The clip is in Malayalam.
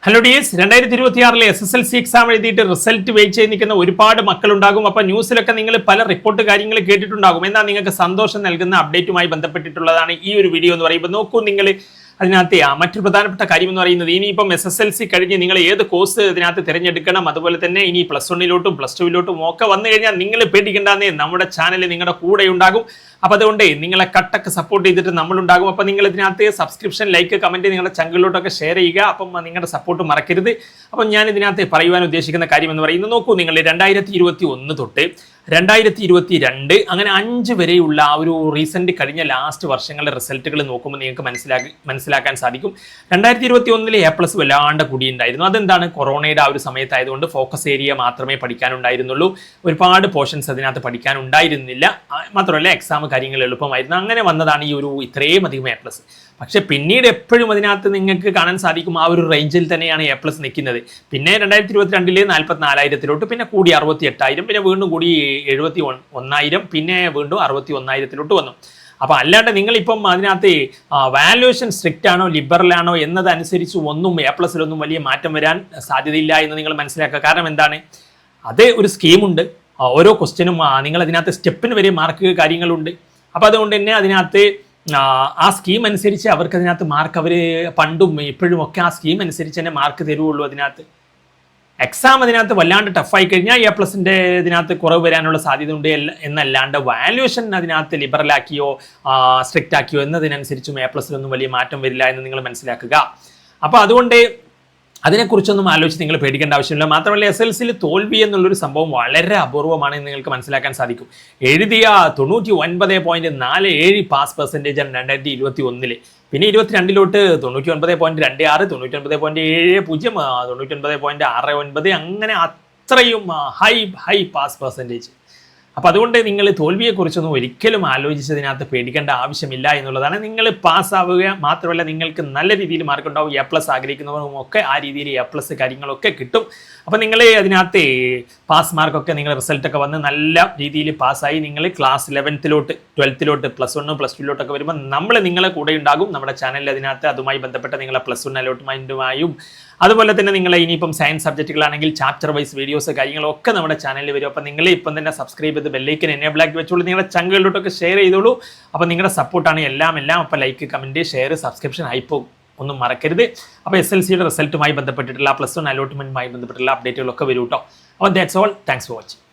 ഹലോ ഡിയേഴ്സ്, 2026 SSLC എക്സാം എഴുതിയിട്ട് റിസൾട്ട് വെയിറ്റ് ചെയ്ത് നിൽക്കുന്ന ഒരുപാട് മക്കളുണ്ടാകും. അപ്പോൾ ന്യൂസിലൊക്കെ നിങ്ങൾ പല റിപ്പോർട്ട് കാര്യങ്ങൾ കേട്ടിട്ടുണ്ടാകും. എന്നാൽ നിങ്ങൾക്ക് സന്തോഷം നൽകുന്ന അപ്ഡേറ്റുമായി ബന്ധപ്പെട്ടിട്ടുള്ളതാണ് ഈ ഒരു വീഡിയോ എന്ന് പറയുമ്പോൾ. നോക്കൂ, നിങ്ങൾ അതിനകത്ത് മറ്റൊരു പ്രധാനപ്പെട്ട കാര്യം എന്ന് പറയുന്നത്, ഇനിയിപ്പം SSLC കഴിഞ്ഞ് നിങ്ങൾ ഏത് കോഴ്സ് ഇതിനകത്ത് തിരഞ്ഞെടുക്കണം, അതുപോലെ തന്നെ ഇനി +1 +2 ഒക്കെ വന്നു കഴിഞ്ഞാൽ നിങ്ങൾ പേടിക്കേണ്ടെന്നേ, നമ്മുടെ ചാനൽ നിങ്ങളുടെ കൂടെ ഉണ്ടാകും. അപ്പോൾ അതുകൊണ്ട് നിങ്ങളെ കട്ടൊക്കെ സപ്പോർട്ട് ചെയ്തിട്ട് നമ്മളുണ്ടാകും. അപ്പോൾ നിങ്ങൾ ഇതിനകത്ത് സബ്സ്ക്രിപ്ഷൻ, ലൈക്ക്, കമൻറ്റ് നിങ്ങളുടെ ചങ്കിലോട്ടൊക്കെ ഷെയർ ചെയ്യുക. അപ്പം നിങ്ങളുടെ സപ്പോർട്ട് മറക്കരുത്. അപ്പം ഞാൻ ഇതിനകത്ത് പറയുവാൻ ഉദ്ദേശിക്കുന്ന കാര്യം എന്ന് പറയുന്നത്, നോക്കൂ, നിങ്ങൾ 2021 തൊട്ട് 2022 അങ്ങനെ 5 വരെയുള്ള ആ ഒരു റീസെൻറ്റ് കഴിഞ്ഞ ലാസ്റ്റ് വർഷങ്ങളുടെ റിസൾട്ടുകൾ നോക്കുമ്പോൾ നിങ്ങൾക്ക് മനസ്സിലാക്കാൻ സാധിക്കും. 2021 A+ വല്ലാണ്ട് കൂടിയുണ്ടായിരുന്നു. അതെന്താണ്, കൊറോണയുടെ ആ ഒരു സമയത്തായതുകൊണ്ട് ഫോക്കസ് ഏരിയ മാത്രമേ പഠിക്കാനുണ്ടായിരുന്നുള്ളൂ. ഒരുപാട് പോർഷൻസ് അതിനകത്ത് പഠിക്കാനുണ്ടായിരുന്നില്ല. മാത്രമല്ല എക്സാം കാര്യങ്ങൾ എളുപ്പമായിരുന്നു. അങ്ങനെ വന്നതാണ് ഈ ഒരു ഇത്രയും അധികം A+. പക്ഷെ പിന്നീട് എപ്പോഴും അതിനകത്ത് നിങ്ങൾക്ക് കാണാൻ സാധിക്കും ആ ഒരു റേഞ്ചിൽ തന്നെയാണ് A+ നിൽക്കുന്നത്. പിന്നെ 2022 44,000 പിന്നെ കൂടി 68,000, പിന്നെ വീണ്ടും കൂടി 71,000, പിന്നെ വീണ്ടും 61,000 വന്നു. അപ്പോൾ അല്ലാണ്ട് നിങ്ങളിപ്പം അതിനകത്ത് വാല്യുവേഷൻ സ്ട്രിക്റ്റ് ആണോ ലിബറൽ ആണോ എന്നതനുസരിച്ച് ഒന്നും A+ലൊന്നും വലിയ മാറ്റം വരാൻ സാധ്യതയില്ല എന്ന് നിങ്ങൾ മനസ്സിലാക്കുക. കാരണം എന്താണ്, അത് ഒരു സ്കീമുണ്ട്. ഓരോ ക്വസ്റ്റ്യനും നിങ്ങൾ അതിനകത്ത് സ്റ്റെപ്പിന് വരെ മാർക്ക് കാര്യങ്ങളുണ്ട്. അപ്പോൾ അതുകൊണ്ട് തന്നെ അതിനകത്ത് ആ സ്കീം അനുസരിച്ച് അവർക്ക് അതിനകത്ത് മാർക്ക് അവർ പണ്ടും ഇപ്പോഴും ഒക്കെ ആ സ്കീം അനുസരിച്ച് തന്നെ മാർക്ക് തരുവുള്ളൂ. അതിനകത്ത് എക്സാം അതിനകത്ത് വല്ലാണ്ട് ടഫായി കഴിഞ്ഞാൽ A+ൻ്റെ ഇതിനകത്ത് കുറവ് വരാനുള്ള സാധ്യത ഉണ്ട് എന്നല്ലാണ്ട് വാല്യുവേഷൻ അതിനകത്ത് ലിബറലാക്കിയോ സ്ട്രിക്റ്റ് ആക്കിയോ എന്നതിനനുസരിച്ചും A+ലൊന്നും വലിയ മാറ്റം വരില്ല എന്ന് നിങ്ങൾ മനസ്സിലാക്കുക. അപ്പോൾ അതുകൊണ്ട് അതിനെക്കുറിച്ചൊന്നും ആലോചിച്ച് നിങ്ങൾ പേടിക്കേണ്ട ആവശ്യമില്ല. മാത്രമല്ല SSLCയിൽ തോൽവി എന്നുള്ളൊരു സംഭവം വളരെ അപൂർവമാണെന്ന് നിങ്ങൾക്ക് മനസ്സിലാക്കാൻ സാധിക്കും. എഴുതിയ 99.47 പാസ് പെർസെൻറ്റേജാണ് 2021. പിന്നെ 22 99.26, 99.70, 99.69, അങ്ങനെ അത്രയും ഹൈ പാസ് പെർസെൻറ്റേജ്. അപ്പോൾ അതുകൊണ്ട് നിങ്ങൾ തോൽവിയെക്കുറിച്ചൊന്നും ഒരിക്കലും ആലോചിച്ചതിനകത്ത് പേടിക്കേണ്ട ആവശ്യമില്ല എന്നുള്ളതാണ്. നിങ്ങൾ പാസ്സാവുക മാത്രമല്ല, നിങ്ങൾക്ക് നല്ല രീതിയിൽ മാർക്ക് ഉണ്ടാവും. A+ ആഗ്രഹിക്കുന്നവർക്കും ഒക്കെ ആ രീതിയിൽ A+ കാര്യങ്ങളൊക്കെ കിട്ടും. അപ്പോൾ നിങ്ങൾ അതിനകത്ത് പാസ് മാർക്കൊക്കെ നിങ്ങൾ റിസൾട്ടൊക്കെ വന്ന് നല്ല രീതിയിൽ പാസ്സായി നിങ്ങൾ ക്ലാസ് 11th 12th +1 +2 വരുമ്പോൾ നമ്മൾ നിങ്ങളെ കൂടെ ഉണ്ടാകും. നമ്മുടെ ചാനലിൽ അതിനകത്ത് അതുമായി ബന്ധപ്പെട്ട നിങ്ങളെ +1 അലോട്ട്മെൻറ്റുമായും അതുപോലെ തന്നെ നിങ്ങൾ ഇനിയിപ്പം സയൻസ് സബ്ജക്റ്റുകളാണെങ്കിൽ ചാപ്റ്റർ വൈസ് വീഡിയോസ് കാര്യങ്ങളൊക്കെ നമ്മുടെ ചാനലിൽ വരും. അപ്പോൾ നിങ്ങൾ ഇപ്പം തന്നെ സബ്സ്ക്രൈബ് ചെയ്ത് ബെല്ലൈക്കൻ എനേബിൾ ആക്കി വെച്ചോളൂ. നിങ്ങളുടെ ചങ്കുകളിലോട്ടൊക്കെ ഷെയർ ചെയ്തോളൂ. അപ്പോൾ നിങ്ങളുടെ സപ്പോർട്ടാണ് എല്ലാം. അപ്പോൾ ലൈക്ക്, കമൻറ്റ്, ഷെയർ, സബ്സ്ക്രിപ്ഷൻ ആയിപ്പോകും, ഒന്നും മറക്കരുത്. അപ്പോൾ SSLCയുടെ റിസൾട്ടുമായി ബന്ധപ്പെട്ടിട്ടുള്ള +1 അലോട്ട്മെൻറ്റുമായി ബന്ധപ്പെട്ടുള്ള അപ്ഡേറ്റുകളൊക്കെ വരും കേട്ടോ. അപ്പോൾ that's all. Thanks for watching.